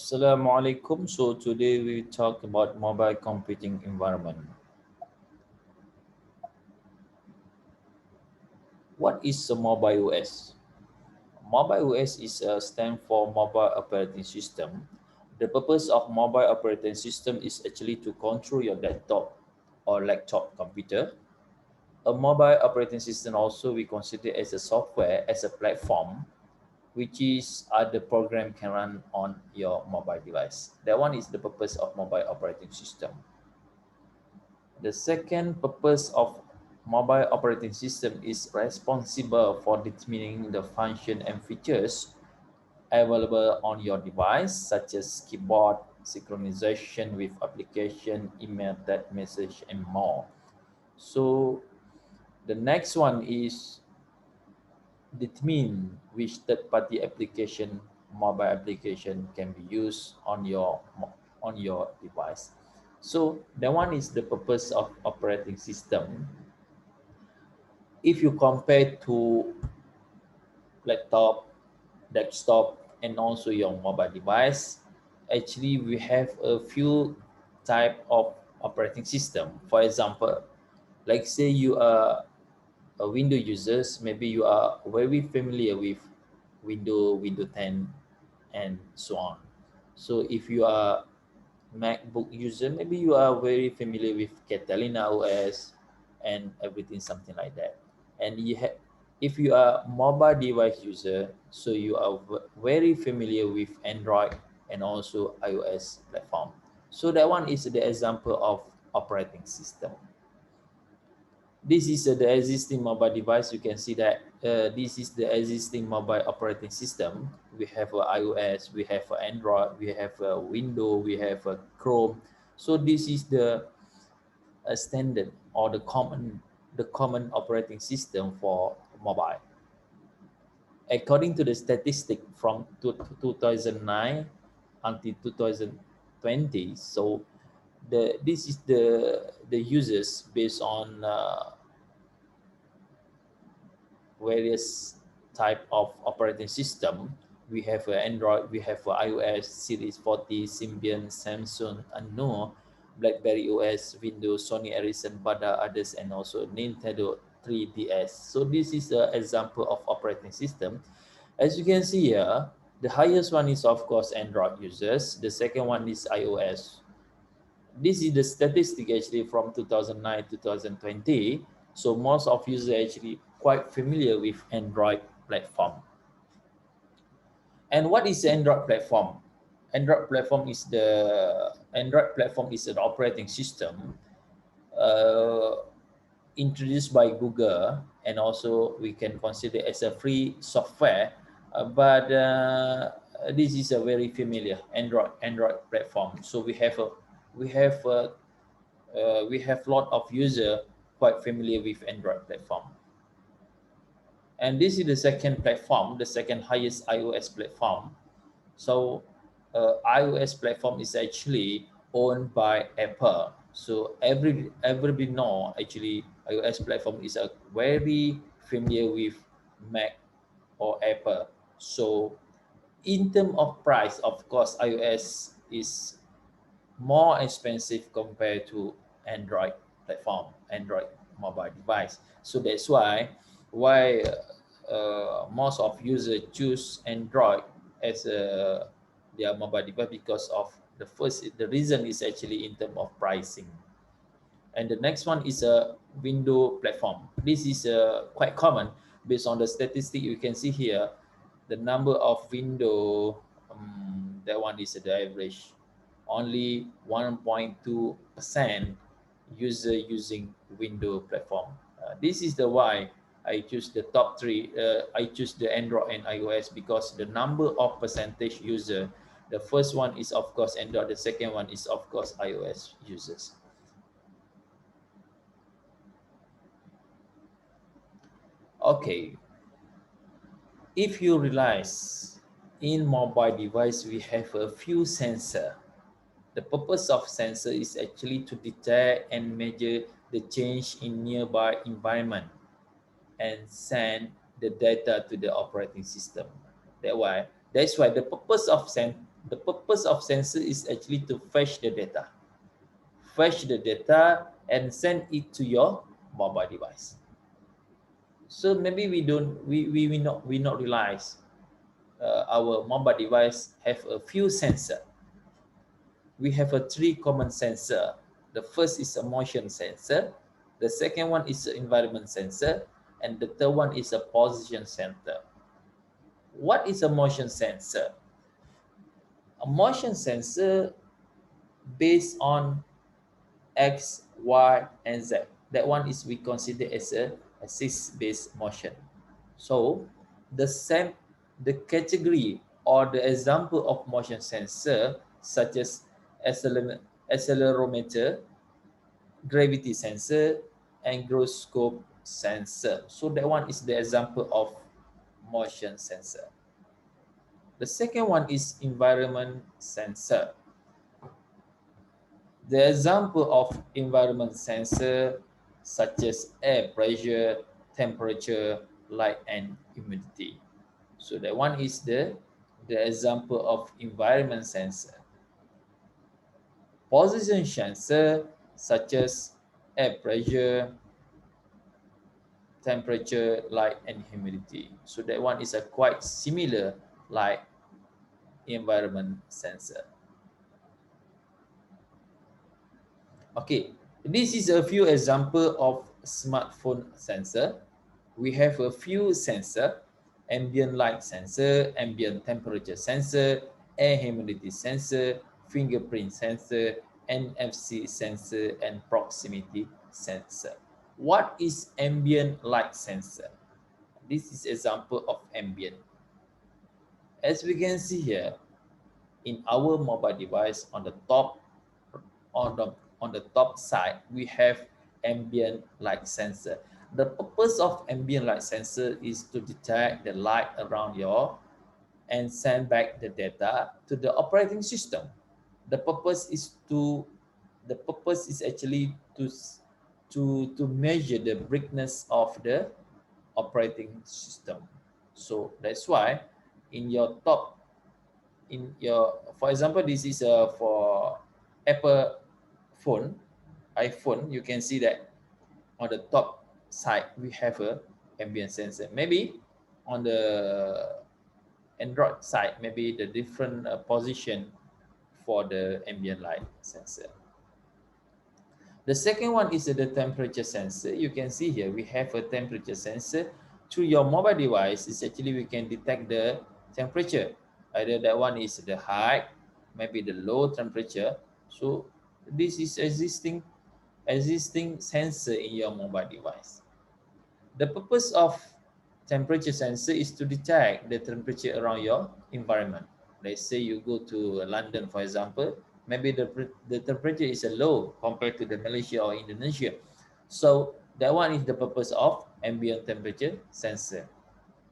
Assalamualaikum. So today we talk about mobile computing environment. What is a mobile OS? Mobile OS is a stand for mobile operating system. The purpose of mobile operating system is actually to control your desktop or laptop computer. A mobile operating system also we consider as a software as a platform which is the program can run on your mobile device. That one is the purpose of mobile operating system. The second purpose of mobile operating system is responsible for determining the function and features available on your device, such as keyboard, synchronization with application, email, text message, and more. So the next one is determine which third-party application, mobile application can be used on your device. So that one is the purpose of operating system. If you compare to laptop, desktop, and also your mobile device, actually we have a few type of operating system. For example, like say you are a Windows users, maybe you are very familiar with Windows 10, and so on. So if you are MacBook user, maybe you are very familiar with Catalina OS and everything, something like that. And if you are mobile device user, so you are very familiar with Android and also iOS platform. So that one is the example of operating system. This is the existing mobile device. You can see that this is the existing mobile operating system. We have iOS, we have Android, we have Windows, we have Chrome. So this is the standard or the common operating system for mobile. According to the statistic from 2009 until 2020, so this is the users based on various type of operating system. We have Android, we have iOS, Series 40, Symbian, Samsung, Unknown, BlackBerry OS, Windows, Sony Ericsson, Bada, others, and also Nintendo 3DS. So this is an example of operating system. As you can see here, the highest one is of course Android users. The second one is iOS. This is the statistic actually from 2009 to 2020. So most of users are actually quite familiar with Android platform. And what is Android platform? Android platform is an operating system uh, introduced by Google, and also we can consider as a free software. But this is a very familiar Android platform. So we have a we have lot of user quite familiar with Android platform. And this is the second platform, the second highest iOS platform. So iOS platform is actually owned by Apple. So everybody know actually iOS platform is a very familiar with Mac or Apple. So in terms of price, of course, iOS is more expensive compared to Android platform, Android mobile device. So that's why most of users choose Android as their mobile device because of the reason is actually in terms of pricing. And the next one is a window platform. This is quite common based on the statistic you can see here. The number of window, that one is the average. Only 1.2% user using window platform. This is the why I choose the top three. I choose the Android and iOS because the number of percentage user. The first one is of course Android. The second one is of course iOS users. Okay, if you realize in mobile device we have a few sensor. The purpose of sensor is actually to detect and measure the change in nearby environment and send the data to the operating system. That's why the purpose of The purpose of sensor is actually to fetch the data and send it to your mobile device. So maybe we not realize our mobile device have a few sensor. We have a three common sensor. The first is a motion sensor, the second one is an environment sensor, and the third one is a position sensor. What is a motion sensor? A motion sensor based on X, Y, and Z. That one is we consider as a axis-based motion. So the category or the example of motion sensor such as accelerometer, gravity sensor, and gyroscope sensor. So that one is the example of motion sensor. The second one is environment sensor. The example of environment sensor such as air pressure, temperature, light, and humidity. So that one is the example of environment sensor. Position sensor such as air pressure, temperature, light, and humidity. So that one is a quite similar like environment sensor. Okay, this is a few example of smartphone sensor. We have a few sensor: ambient light sensor, ambient temperature sensor, air humidity sensor, fingerprint sensor, NFC sensor, and proximity sensor. What is ambient light sensor? This is example of ambient. As we can see here, in our mobile device on the top on the on the top side we have ambient light sensor. The purpose of ambient light sensor is to detect the light around your and send back the data to the operating system. The purpose is to the purpose is actually to measure the brightness of the operating system. So that's why in your top in your for example this is for Apple phone, iPhone, you can see that on the top side we have a ambient sensor. Maybe on the Android side, maybe the different position for the ambient light sensor. The second one is the temperature sensor. You can see here we have a temperature sensor. Through your mobile device, is actually we can detect the temperature. Either that one is the high, maybe the low temperature. So this is existing sensor in your mobile device. The purpose of temperature sensor is to detect the temperature around your environment. Let's say you go to London, for example, maybe the temperature is low compared to the Malaysia or Indonesia. So that one is the purpose of ambient temperature sensor.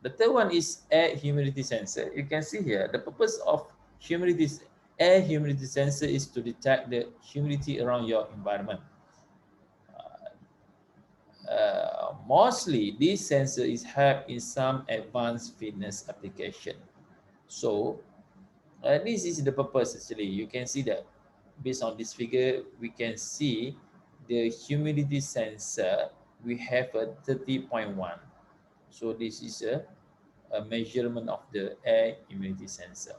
The third one is air humidity sensor. You can see here the purpose of humidity air humidity sensor is to detect the humidity around your environment. Mostly, this sensor is help in some advanced fitness application. So, this is the purpose actually. You can see that based on this figure, we can see the humidity sensor, we have a 30.1. So this is a measurement of the air humidity sensor.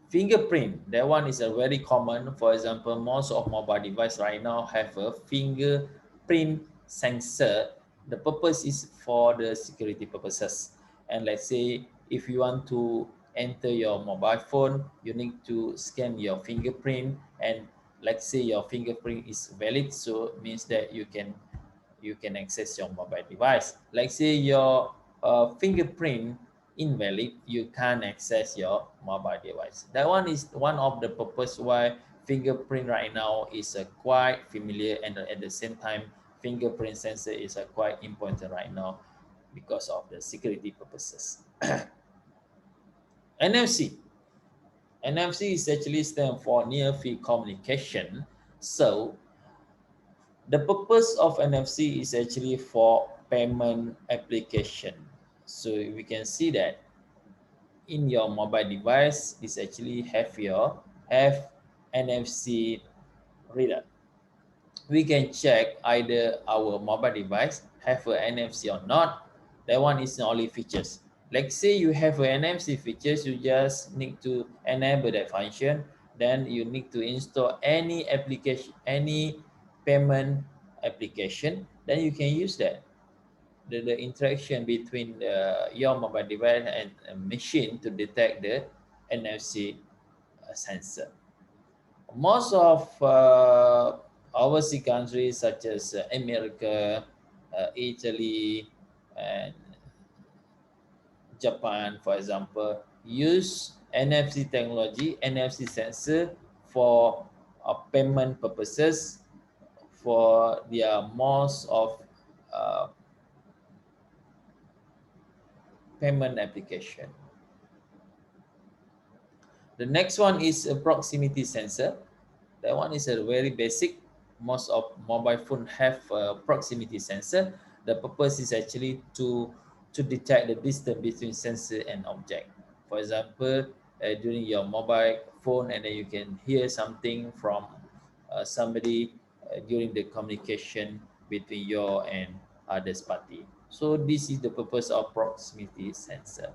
Fingerprint, that one is a very common. For example, most of mobile device right now have a fingerprint sensor. The purpose is for the security purposes. And let's say if you want to enter your mobile phone, you need to scan your fingerprint, and let's say your fingerprint is valid, so it means that you can access your mobile device. Like say your fingerprint invalid, you can't access your mobile device. That one is one of the purpose why fingerprint right now is quite familiar, and at the same time fingerprint sensor is quite important right now because of the security purposes. NFC. NFC is actually stand for near field communication. So the purpose of NFC is actually for payment application. So we can see that in your mobile device is actually have NFC reader. We can check either our mobile device have a NFC or not. That one is only features. Like say you have a NFC features, you just need to enable that function. Then you need to install any application, any payment application. Then you can use that. The interaction between your mobile device and a machine to detect the NFC sensor. Most of overseas countries such as America, Italy, and Japan, for example, use NFC technology, NFC sensor for payment purposes for their most of uh, payment application. The next one is a proximity sensor. That one is a very basic. Most of mobile phone have a proximity sensor. The purpose is actually to detect the distance between sensor and object. For example, during your mobile phone, and then you can hear something from somebody during the communication between you and others party. So this is the purpose of proximity sensor.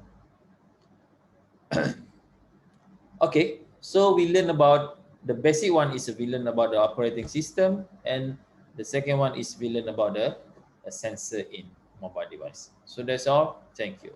Okay, so we learn about the basic one is we learn about the operating system, and the second one is we learn about the sensor in mobile device. So that's all. Thank you.